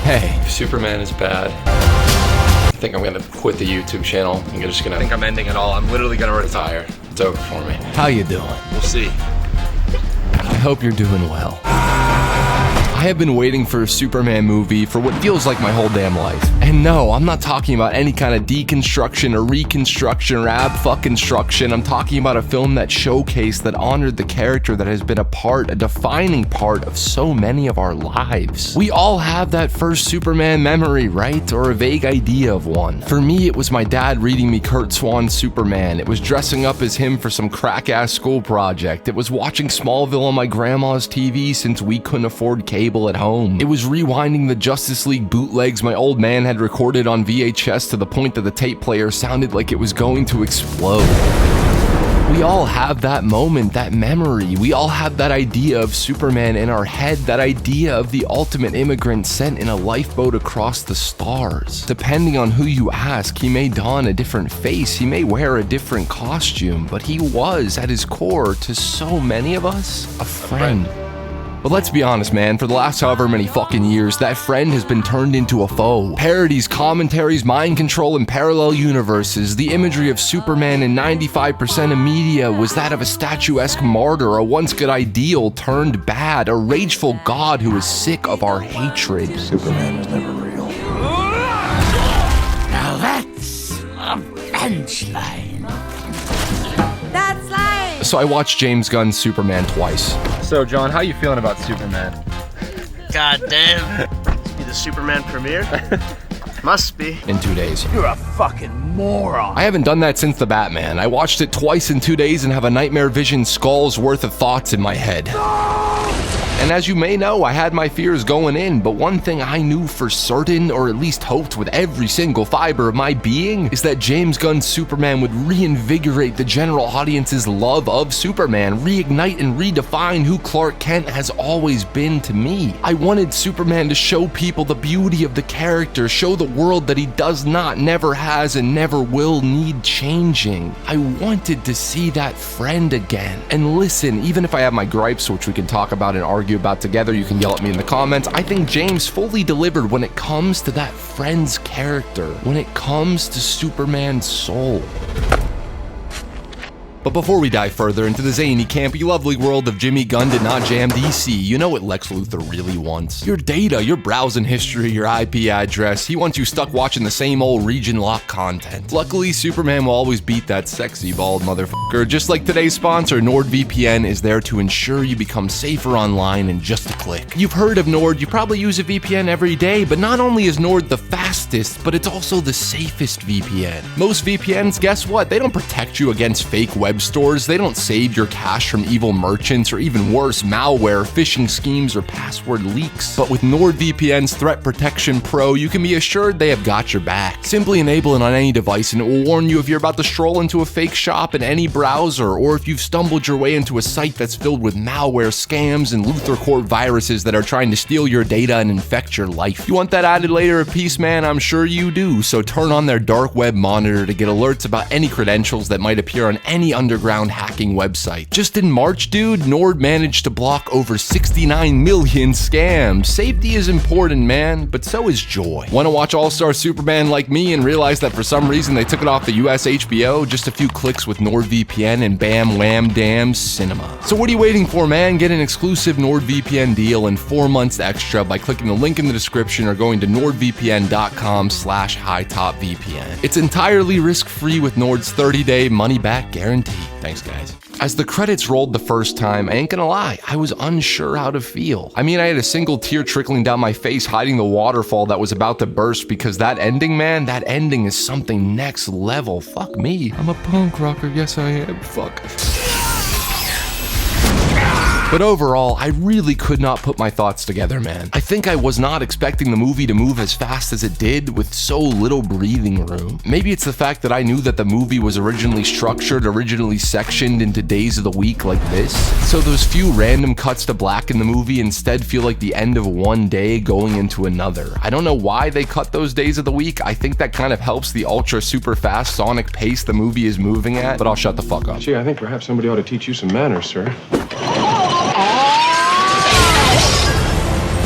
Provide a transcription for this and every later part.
Hey. Superman is bad. I think I'm gonna quit the YouTube channel. I'm just gonna... I think I'm ending it all. I'm literally gonna retire. It's over for me. How you doing? We'll see. I hope you're doing well. I have been waiting for a Superman movie for what feels like my whole damn life. And no, I'm not talking about any kind of deconstruction or reconstruction or ab-fucking-struction. I'm talking about a film that showcased, that honored the character that has been a defining part of so many of our lives. We all have that first Superman memory, right? Or a vague idea of one. For me, it was my dad reading me Kurt Swan's Superman. It was dressing up as him for some crack-ass school project. It was watching Smallville on my grandma's TV since we couldn't afford cable at home. It was rewinding the Justice League bootlegs my old man had recorded on VHS to the point that the tape player sounded like it was going to explode. We all have that moment, that memory. We all have that idea of Superman in our head, that idea of the ultimate immigrant sent in a lifeboat across the stars. Depending on who you ask, he may don a different face, he may wear a different costume, but he was, at his core, to so many of us, a friend. But let's be honest, man, for the last however many fucking years, that friend has been turned into a foe. Parodies, commentaries, mind control, and parallel universes. The imagery of Superman in 95% of media was that of a statuesque martyr, a once good ideal turned bad, a rageful god who is sick of our hatred. Superman was never real. Now that's a punchline. That's life. So I watched James Gunn's Superman twice. So, John, how you feeling about Superman? God damn. Be the Superman premiere? Must be. In 2 days. You're a fucking moron. I haven't done that since the Batman. I watched it twice in 2 days and have a nightmare vision skull's worth of thoughts in my head. And as you may know, I had my fears going in, but one thing I knew for certain, or at least hoped with every single fiber of my being, is that James Gunn's Superman would reinvigorate the general audience's love of Superman, reignite and redefine who Clark Kent has always been to me. I wanted Superman to show people the beauty of the character, show the world that he does not, never has, and never will need changing. I wanted to see that friend again. And listen, even if I have my gripes, which we can talk about and argue about together, you can yell at me in the comments, I think James fully delivered when it comes to that friend's character, when it comes to Superman's soul. But before we dive further into the zany, campy, lovely world of Jimmy Gunn Did Not Jam DC, you know what Lex Luthor really wants. Your data, your browsing history, your IP address. He wants you stuck watching the same old region lock content. Luckily, Superman will always beat that sexy bald motherfucker. Just like today's sponsor, NordVPN is there to ensure you become safer online in just a click. You've heard of Nord, you probably use a VPN every day, but not only is Nord the fastest, but it's also the safest VPN. Most VPNs, guess what? They don't protect you against fake web stores, they don't save your cash from evil merchants or even worse, malware, phishing schemes, or password leaks. But with NordVPN's Threat Protection Pro, you can be assured they have got your back. Simply enable it on any device and it will warn you if you're about to stroll into a fake shop in any browser, or if you've stumbled your way into a site that's filled with malware, scams, and Luthor Core viruses that are trying to steal your data and infect your life. You want that added layer of peace, man? I'm sure you do. So turn on their dark web monitor to get alerts about any credentials that might appear on any underground hacking website. Just in March, dude, Nord managed to block over 69 million scams. Safety is important, man, but so is joy. Want to watch All-Star Superman like me and realize that for some reason they took it off the US HBO? Just a few clicks with NordVPN and bam, wham, damn, cinema. So what are you waiting for, man? Get an exclusive NordVPN deal and 4 months extra by clicking the link in the description or going to nordvpn.com/HiTopVPN. It's entirely risk-free with Nord's 30-day money-back guarantee. Thanks, guys. As the credits rolled the first time, I ain't gonna lie, I was unsure how to feel. I mean, I had a single tear trickling down my face hiding the waterfall that was about to burst because that ending, man, that ending is something next level. Fuck me. I'm a punk rocker, yes I am. Fuck. But overall, I really could not put my thoughts together, man. I think I was not expecting the movie to move as fast as it did with so little breathing room. Maybe it's the fact that I knew that the movie was originally structured, originally sectioned into days of the week like this. So those few random cuts to black in the movie instead feel like the end of one day going into another. I don't know why they cut those days of the week. I think that kind of helps the ultra super fast sonic pace the movie is moving at, but I'll shut the fuck up. Gee, I think perhaps somebody ought to teach you some manners, sir.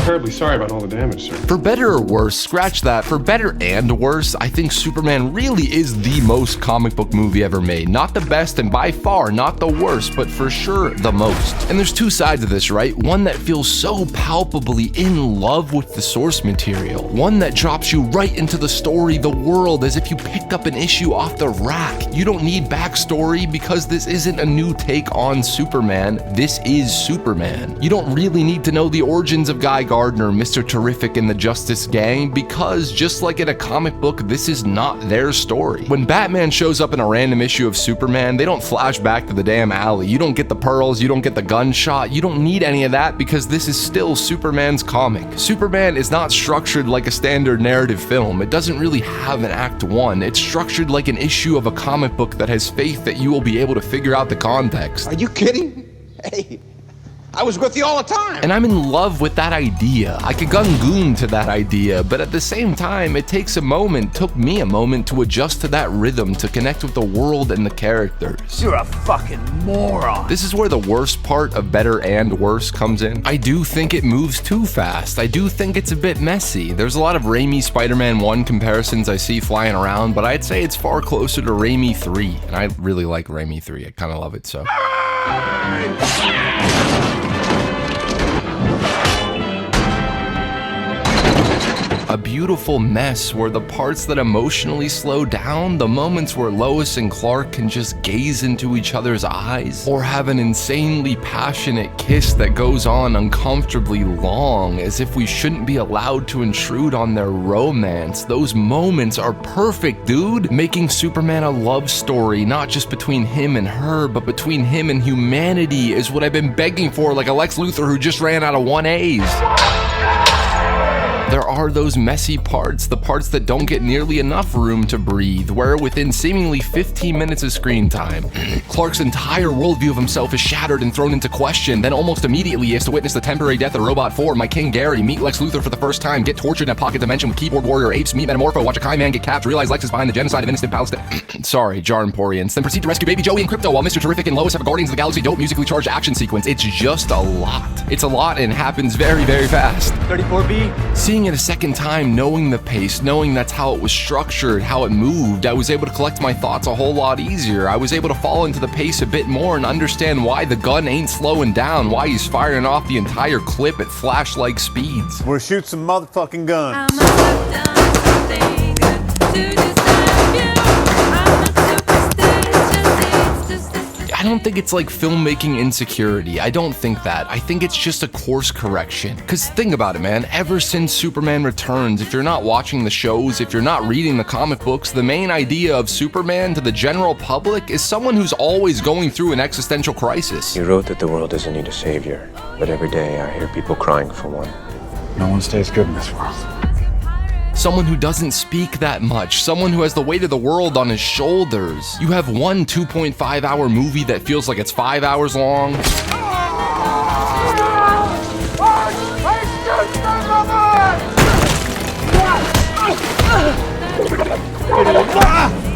terribly sorry about all the damage, sir. For better or worse, scratch that, for better and worse, I think Superman really is the most comic book movie ever made. Not the best and by far not the worst, but for sure the most. And there's two sides of this, right? One that feels so palpably in love with the source material. One that drops you right into the story, the world, as if you picked up an issue off the rack. You don't need backstory because this isn't a new take on Superman. This is Superman. You don't really need to know the origins of Guy Gardner, Mr. Terrific, and the Justice Gang because just like in a comic book, this is not their story. When Batman shows up in a random issue of Superman, they don't flash back to the damn alley. You don't get the pearls, you don't get the gunshot, you don't need any of that because this is still Superman's comic. Superman is not structured like a standard narrative film. It doesn't really have an act one. It's structured like an issue of a comic book that has faith that you will be able to figure out the context. Are you kidding? Hey, I was with you all the time. And I'm in love with that idea. I could gun goon to that idea, but at the same time, it took me a moment to adjust to that rhythm, to connect with the world and the characters. You're a fucking moron. This is where the worst part of better and worse comes in. I do think it moves too fast. I do think it's a bit messy. There's a lot of Raimi Spider-Man 1 comparisons I see flying around, but I'd say it's far closer to Raimi 3. And I really like Raimi 3. I kind of love it, so. A beautiful mess where the parts that emotionally slow down, the moments where Lois and Clark can just gaze into each other's eyes, or have an insanely passionate kiss that goes on uncomfortably long, as if we shouldn't be allowed to intrude on their romance. Those moments are perfect, dude. Making Superman a love story, not just between him and her, but between him and humanity is what I've been begging for, like a Lex Luthor who just ran out of 1As. There are those messy parts, the parts that don't get nearly enough room to breathe, where within seemingly 15 minutes of screen time, Clark's entire worldview of himself is shattered and thrown into question, then almost immediately he has to witness the temporary death of Robot 4, my King Gary, meet Lex Luthor for the first time, get tortured in a pocket dimension with keyboard warrior apes, meet Metamorpho, watch a Kai man get capped, realize Lex is behind the genocide of innocent Palestine. Sorry, Jarnporians. Then proceed to rescue baby Joey and Krypto while Mr. Terrific and Lois have a Guardians of the Galaxy dope musically charged action sequence. It's just a lot. It's a lot and happens very, very fast. 34B. Seeing it a second time, knowing the pace, knowing that's how it was structured, how it moved, I was able to collect my thoughts a whole lot easier. I was able to fall into the pace a bit more and understand why the gun ain't slowing down, why he's firing off the entire clip at flash-like speeds. We'll shoot some motherfucking guns. I don't think it's like filmmaking insecurity. I don't think that. I think it's just a course correction. Because think about it, man. Ever since Superman Returns, if you're not watching the shows, if you're not reading the comic books, the main idea of Superman to the general public is someone who's always going through an existential crisis. You wrote that the world doesn't need a savior, but every day I hear people crying for one. No one stays good in this world. Someone who doesn't speak that much, someone who has the weight of the world on his shoulders. You have one 2.5-hour movie that feels like it's 5 hours long.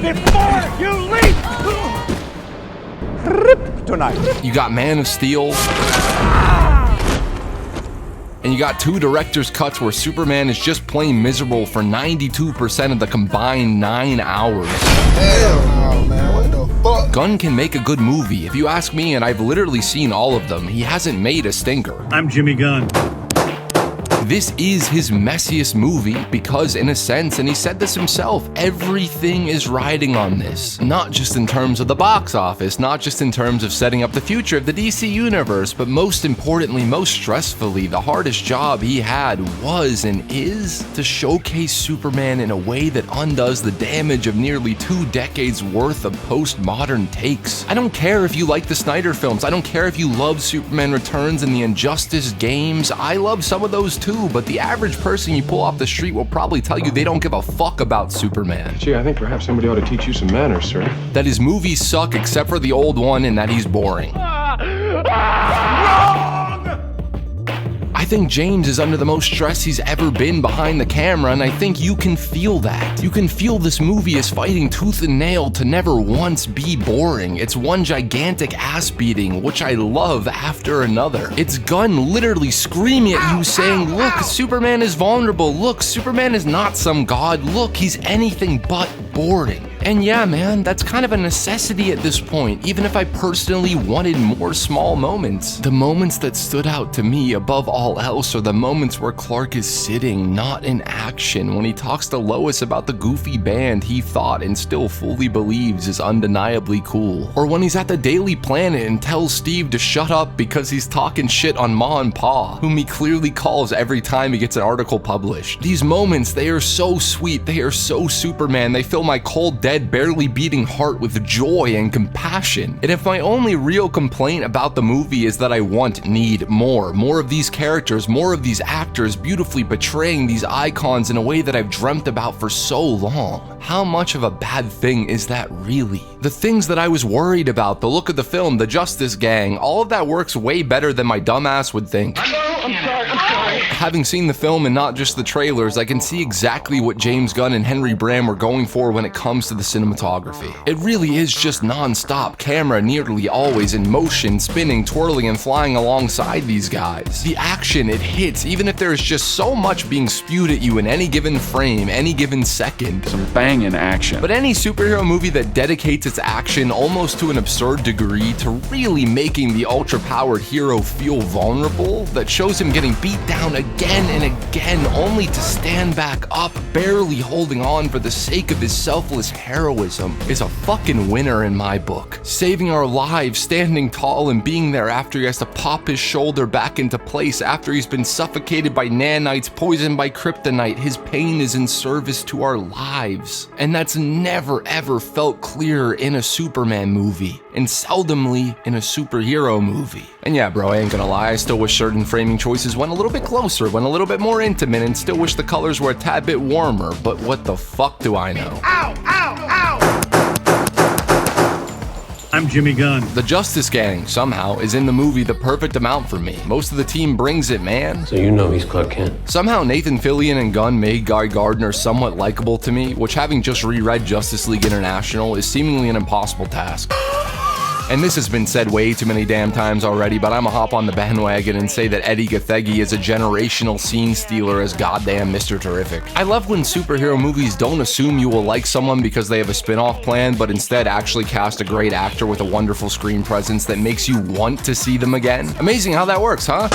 Before you leave! Tonight. You got Man of Steel. And you got two director's cuts where Superman is just plain miserable for 92% of the combined 9 hours. Hell no, man. What the fuck? Gunn can make a good movie. If you ask me, and I've literally seen all of them, he hasn't made a stinker. I'm Jimmy Gunn. This is his messiest movie because, in a sense, and he said this himself, everything is riding on this. Not just in terms of the box office, not just in terms of setting up the future of the DC universe, but most importantly, most stressfully, the hardest job he had was and is to showcase Superman in a way that undoes the damage of nearly 2 decades worth of postmodern takes. I don't care if you like the Snyder films, I don't care if you love Superman Returns and the Injustice games, I love some of those too, but the average person you pull off the street will probably tell you they don't give a fuck about Superman. Gee, I think perhaps somebody ought to teach you some manners, sir. That his movies suck except for the old one and that he's boring. I think James is under the most stress he's ever been behind the camera, and I think you can feel that. You can feel this movie is fighting tooth and nail to never once be boring. It's one gigantic ass beating, which I love, after another. It's Gunn literally screaming at you saying, look, Superman is vulnerable. Look, Superman is not some god. Look, he's anything but boring. And yeah, man, that's kind of a necessity at this point, even if I personally wanted more small moments. The moments that stood out to me above all else are the moments where Clark is sitting, not in action, when he talks to Lois about the goofy band he thought and still fully believes is undeniably cool. Or when he's at the Daily Planet and tells Steve to shut up because he's talking shit on Ma and Pa, whom he clearly calls every time he gets an article published. These moments, they are so sweet, they are so Superman, they fill my cold, dead, barely beating heart with joy and compassion. And if my only real complaint about the movie is that I need more of these characters, more of these actors beautifully portraying these icons in a way that I've dreamt about for so long, how much of a bad thing is that really? The things that I was worried about, the look of the film, the Justice Gang, all of that works way better than my dumbass would think. I'm sorry. Having seen the film and not just the trailers, I can see exactly what James Gunn and Henry Bram were going for when it comes to the cinematography. It really is just non-stop camera nearly always in motion, spinning, twirling, and flying alongside these guys. The action, it hits, even if there is just so much being spewed at you in any given frame, any given second. Some banging action. But any superhero movie that dedicates its action almost to an absurd degree to really making the ultra-powered hero feel vulnerable, that shows him getting beat down again and again only to stand back up, barely holding on for the sake of his selfless heroism, is a fucking winner in my book. Saving our lives, standing tall, and being there after he has to pop his shoulder back into place after he's been suffocated by nanites, poisoned by kryptonite. His pain is in service to our lives. And that's never ever felt clearer in a Superman movie, and seldomly in a superhero movie. And yeah, bro, I ain't gonna lie, I still wish certain framing choices went a little bit closer, went a little bit more intimate, and still wish the colors were a tad bit warmer, but what the fuck do I know? Ow! Ow! Ow! I'm Jimmy Gunn. The Justice Gang, somehow, is in the movie the perfect amount for me. Most of the team brings it, man. So you know he's Clark Kent. Somehow Nathan Fillion and Gunn made Guy Gardner somewhat likable to me, which, having just reread Justice League International, is seemingly an impossible task. And this has been said way too many damn times already, but I'ma hop on the bandwagon and say that Eddie Gathegi is a generational scene stealer as goddamn Mr. Terrific. I love when superhero movies don't assume you will like someone because they have a spin-off plan, but instead actually cast a great actor with a wonderful screen presence that makes you want to see them again. Amazing how that works, huh?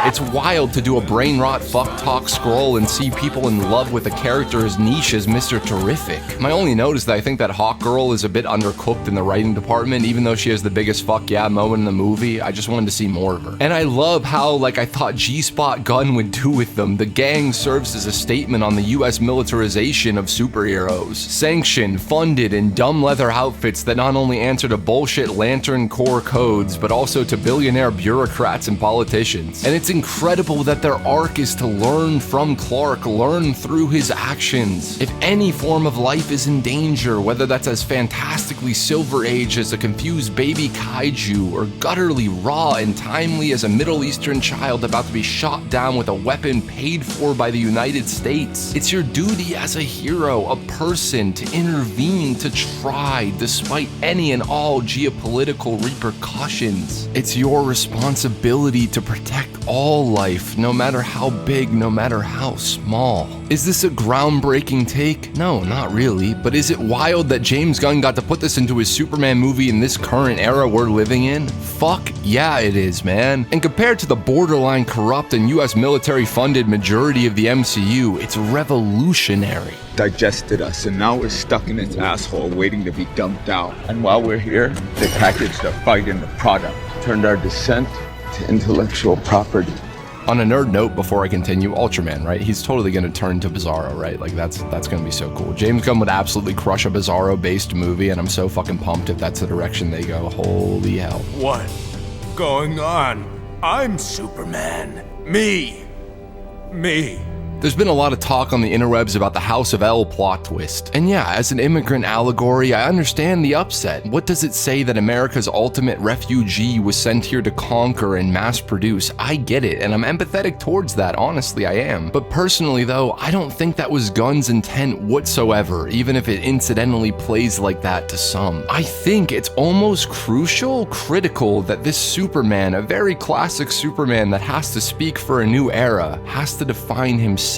It's wild to do a brain rot fuck talk scroll and see people in love with a character as niche as Mr. Terrific. My only note is that I think that Hawk Girl is a bit undercooked in the writing department, even though she has the biggest fuck yeah moment in the movie. I just wanted to see more of her. And I love how, like I thought G-Spot Gunn would do with them, the gang serves as a statement on the US militarization of superheroes. Sanctioned, funded, and dumb leather outfits that not only answer to bullshit Lantern Corps codes, but also to billionaire bureaucrats and politicians. And it's incredible that their arc is to learn from Clark, learn through his actions. If any form of life is in danger, whether that's as fantastically Silver Age as a confused baby kaiju, or gutturally raw and timely as a Middle Eastern child about to be shot down with a weapon paid for by the United States, it's your duty as a hero, a person, to intervene, to try, despite any and all geopolitical repercussions. It's your responsibility to protect all life, no matter how big, no matter how small. Is this a groundbreaking take? No, not really, but is it wild that James Gunn got to put this into his Superman movie in this current era we're living in? Fuck yeah it is, man. And compared to the borderline corrupt and US military funded majority of the MCU, it's revolutionary. Digested us, and now we're stuck in its asshole waiting to be dumped out. And while we're here, they packaged the fight in the product, turned our dissent to intellectual property. On a nerd note, before I continue, Ultraman, right? He's totally gonna turn to Bizarro, right? Like that's gonna be so cool. James Gunn would absolutely crush a Bizarro-based movie, and I'm so fucking pumped if that's the direction they go. Holy hell. What's going on? I'm Superman. Me. There's been a lot of talk on the interwebs about the House of L plot twist. And yeah, as an immigrant allegory, I understand the upset. What does it say that America's ultimate refugee was sent here to conquer and mass produce? I get it, and I'm empathetic towards that, honestly I am. But personally though, I don't think that was Gunn's intent whatsoever, even if it incidentally plays like that to some. I think it's almost critical that this Superman, a very classic Superman that has to speak for a new era, has to define himself.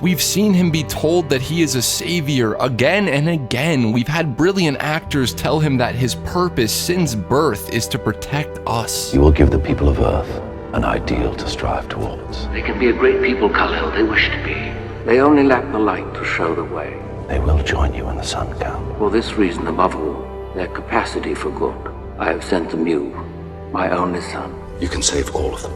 We've seen him be told that he is a savior again and again. We've had brilliant actors tell him that his purpose since birth is to protect us. You will give the people of Earth an ideal to strive towards. They can be a great people, Kal-El. They wish to be. They only lack the light to show the way. They will join you when the sun comes. For this reason, above all, their capacity for good, I have sent them you, my only son. You can save all of them.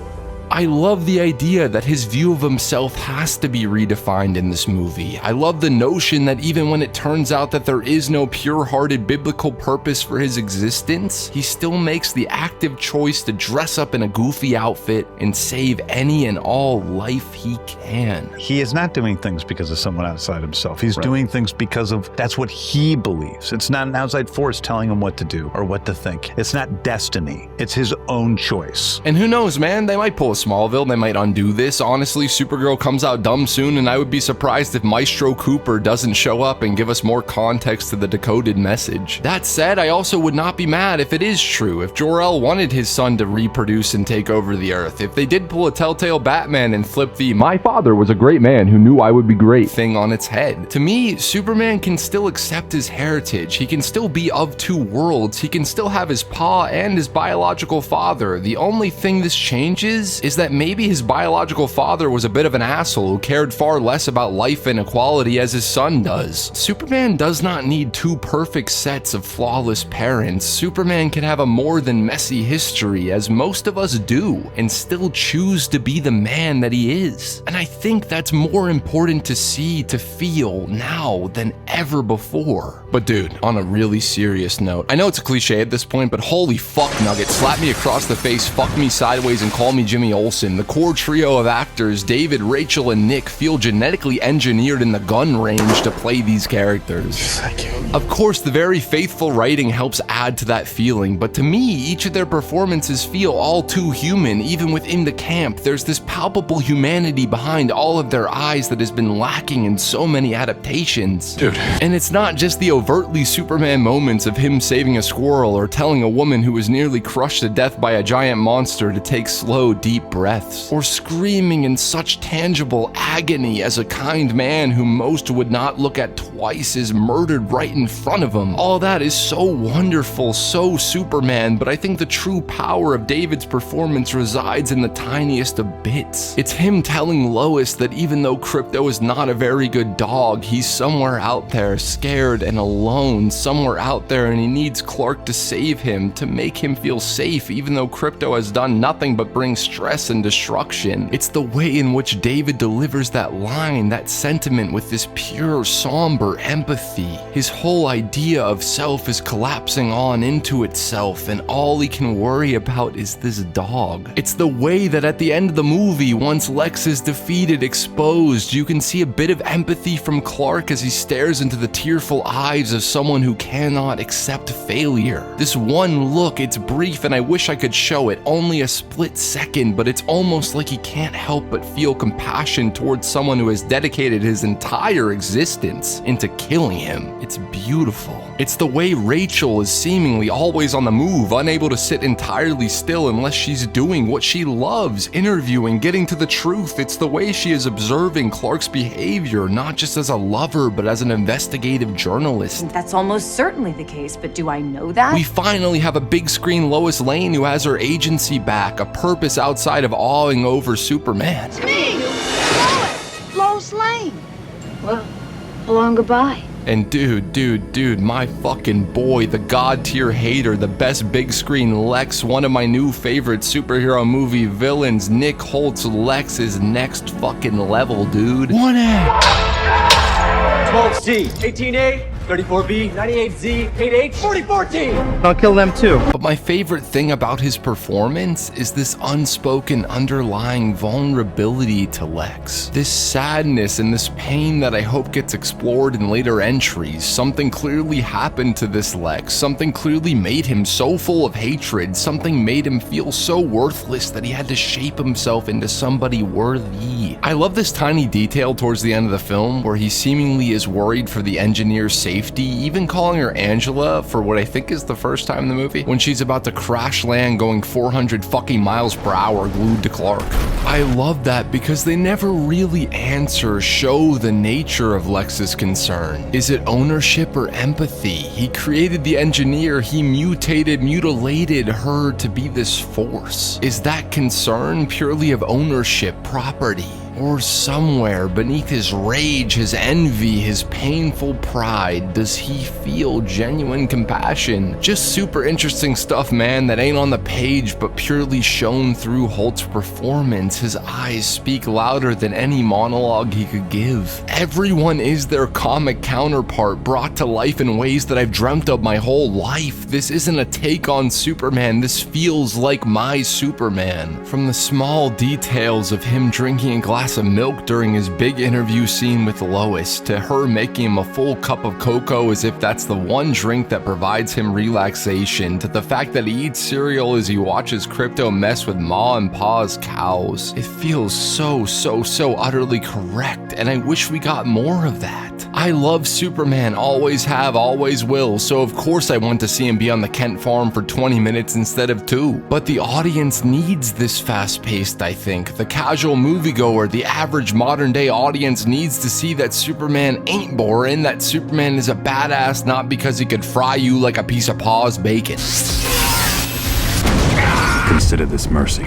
I love the idea that his view of himself has to be redefined in this movie. I love the notion that even when it turns out that there is no pure-hearted biblical purpose for his existence, he still makes the active choice to dress up in a goofy outfit and save any and all life he can. He is not doing things because of someone outside himself. He's doing things because of that's what he believes. It's not an outside force telling him what to do or what to think. It's not destiny. It's his own choice. And who knows, man? They might pull a Smallville, they might undo this. Honestly, Supergirl comes out dumb soon, and I would be surprised if Maestro Cooper doesn't show up and give us more context to the decoded message. That said, I also would not be mad if it is true, if Jor-El wanted his son to reproduce and take over the Earth, if they did pull a Telltale Batman and flip the "my father was a great man who knew I would be great" thing on its head. To me, Superman can still accept his heritage, he can still be of two worlds, he can still have his pa and his biological father. The only thing this changes is that maybe his biological father was a bit of an asshole who cared far less about life and equality as his son does. Superman does not need two perfect sets of flawless parents. Superman can have a more than messy history, as most of us do, and still choose to be the man that he is. And I think that's more important to see, to feel now than ever before. But dude, on a really serious note, I know it's a cliche at this point, but holy fuck, Nugget, slap me across the face, fuck me sideways, and call me Jimmy Olsen. The core trio of actors, David, Rachel, and Nick, feel genetically engineered in the gun range to play these characters. Thank you. Of course, the very faithful writing helps add to that feeling, but to me, each of their performances feel all too human. Even within the camp, there's this palpable humanity behind all of their eyes that has been lacking in so many adaptations. Dude. And it's not just the overtly Superman moments of him saving a squirrel or telling a woman who was nearly crushed to death by a giant monster to take slow, deep breaths, or screaming in such tangible agony as a kind man who most would not look at twice is murdered right in front of him. All that is so wonderful, so Superman, but I think the true power of David's performance resides in the tiniest of bits. It's him telling Lois that even though Krypto is not a very good dog, he's somewhere out there, scared and alone, somewhere out there, and he needs Clark to save him, to make him feel safe, even though Krypto has done nothing but bring stress and destruction. It's the way in which David delivers that line, that sentiment, with this pure, somber empathy. His whole idea of self is collapsing on into itself, and all he can worry about is this dog. It's the way that at the end of the movie, once Lex is defeated, exposed, you can see a bit of empathy from Clark as he stares into the tearful eyes of someone who cannot accept failure. This one look, it's brief and I wish I could show it, only a split second, but it's almost like he can't help but feel compassion towards someone who has dedicated his entire existence into killing him. It's beautiful. It's the way Rachel is seemingly always on the move, unable to sit entirely still unless she's doing what she loves, interviewing, getting to the truth. It's the way she is observing Clark's behavior, not just as a lover, but as an investigative journalist. That's almost certainly the case, but do I know that? We finally have a big screen Lois Lane who has her agency back, a purpose outside of awing over Superman. It's me, Lois Lane. Well, a long goodbye. And dude, my fucking boy, the god tier hater, the best big screen Lex, one of my new favorite superhero movie villains, Nick Hoult Lex is next fucking level, dude. 1A! 12C, 18A, 34B, 98Z, 8H, 4014! I'll kill them too. But my favorite thing about his performance is this unspoken underlying vulnerability to Lex. This sadness and this pain that I hope gets explored in later entries. Something clearly happened to this Lex. Something clearly made him so full of hatred. Something made him feel so worthless that he had to shape himself into somebody worthy. I love this tiny detail towards the end of the film where he seemingly is worried for the engineer's safety, even calling her Angela for what I think is the first time in the movie, when she's about to crash land going 400 fucking miles per hour glued to Clark. I love that because they never really show the nature of Lex's concern. Is it ownership or empathy? He created the engineer, he mutilated her to be this force. Is that concern purely of ownership, property? Or somewhere beneath his rage, his envy, his painful pride, does he feel genuine compassion? Just super interesting stuff, man, that ain't on the page but purely shown through Hoult's performance. His eyes speak louder than any monologue he could give. Everyone is their comic counterpart, brought to life in ways that I've dreamt of my whole life. This isn't a take on Superman, this feels like my Superman. From the small details of him drinking a glass of milk during his big interview scene with Lois, to her making him a full cup of cocoa as if that's the one drink that provides him relaxation, to the fact that he eats cereal as he watches Krypto mess with Ma and Pa's cows. It feels so utterly correct, and I wish we got more of that. I love Superman, always have, always will, so of course I want to see him be on the Kent farm for 20 minutes instead of 2. But the audience needs this fast-paced, I think. The casual moviegoer, the average modern-day audience needs to see that Superman ain't boring, that Superman is a badass not because he could fry you like a piece of Pa's bacon. Consider this mercy.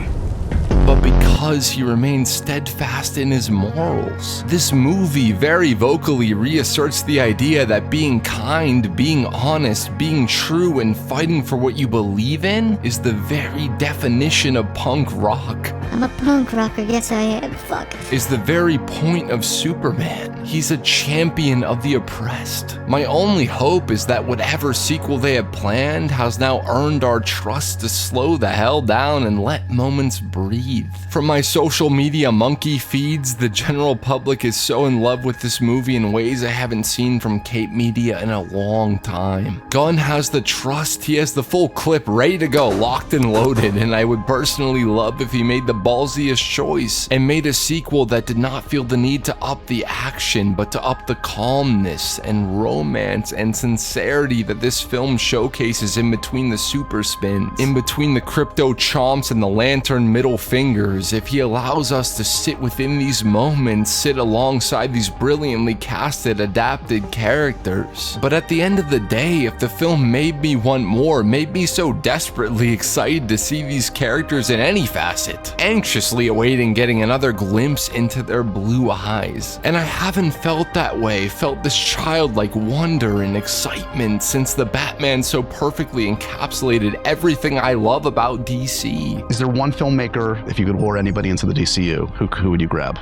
But because he remains steadfast in his morals. This movie very vocally reasserts the idea that being kind, being honest, being true, and fighting for what you believe in is the very definition of punk rock. I'm a punk rocker, yes I am, fuck. Is the very point of Superman. He's a champion of the oppressed. My only hope is that whatever sequel they have planned has now earned our trust to slow the hell down and let moments breathe. From my social media monkey feeds, the general public is so in love with this movie in ways I haven't seen from Cape Media in a long time. Gunn has the trust, he has the full clip ready to go, locked and loaded, and I would personally love if he made the ballsiest choice and made a sequel that did not feel the need to up the action, but to up the calmness and romance and sincerity that this film showcases in between the super spins, in between the Krypto chomps and the lantern middle fingers. If he allows us to sit within these moments, sit alongside these brilliantly casted, adapted characters. But at the end of the day, if the film made me want more, made me so desperately excited to see these characters in any facet, anxiously awaiting getting another glimpse into their blue eyes. And I haven't felt that way, felt this childlike wonder and excitement since the Batman so perfectly encapsulated everything I love about DC. Is there one filmmaker, if you could lure anybody into the DCU, who would you grab?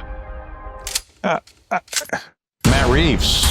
Matt Reeves.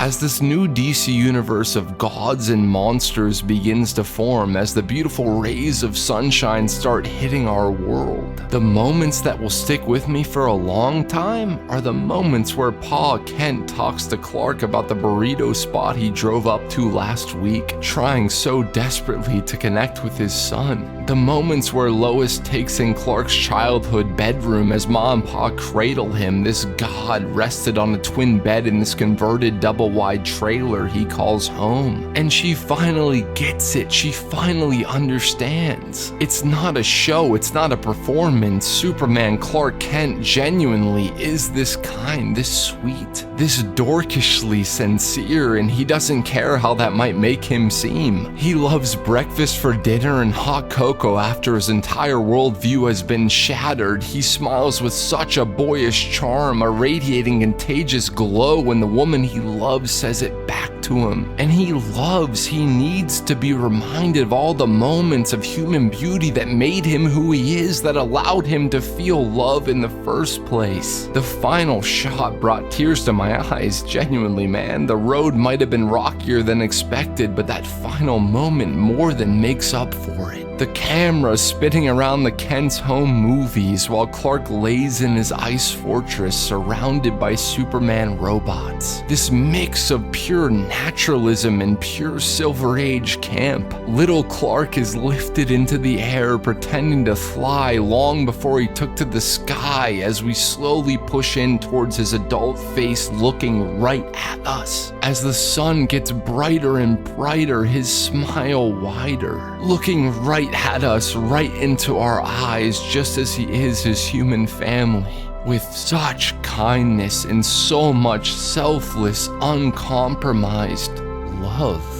As this new DC universe of gods and monsters begins to form, as the beautiful rays of sunshine start hitting our world, the moments that will stick with me for a long time are the moments where Pa Kent talks to Clark about the burrito spot he drove up to last week, trying so desperately to connect with his son. The moments where Lois takes in Clark's childhood bedroom as Ma and Pa cradle him, this god rested on a twin bed in this converted double-wide trailer he calls home. And she finally gets it, she finally understands. It's not a show, it's not a performance. Superman Clark Kent genuinely is this kind, this sweet, this dorkishly sincere, and he doesn't care how that might make him seem. He loves breakfast for dinner and hot cocoa after his entire worldview has been shattered. He smiles with such a boyish charm, a radiating contagious glow when the woman he loves says it back back to him. And he needs to be reminded of all the moments of human beauty that made him who he is, that allowed him to feel love in the first place. The final shot brought tears to my eyes, genuinely, man. The road might have been rockier than expected, but that final moment more than makes up for it. The camera spinning around the Kent's home movies while Clark lays in his ice fortress surrounded by Superman robots. This mix of pure naturalism and pure Silver Age camp. Little Clark is lifted into the air pretending to fly long before he took to the sky as we slowly push in towards his adult face looking right at us. As the sun gets brighter and brighter, his smile wider, looking right at us, right into our eyes, just as he is his human family, with such kindness and so much selfless, uncompromised love.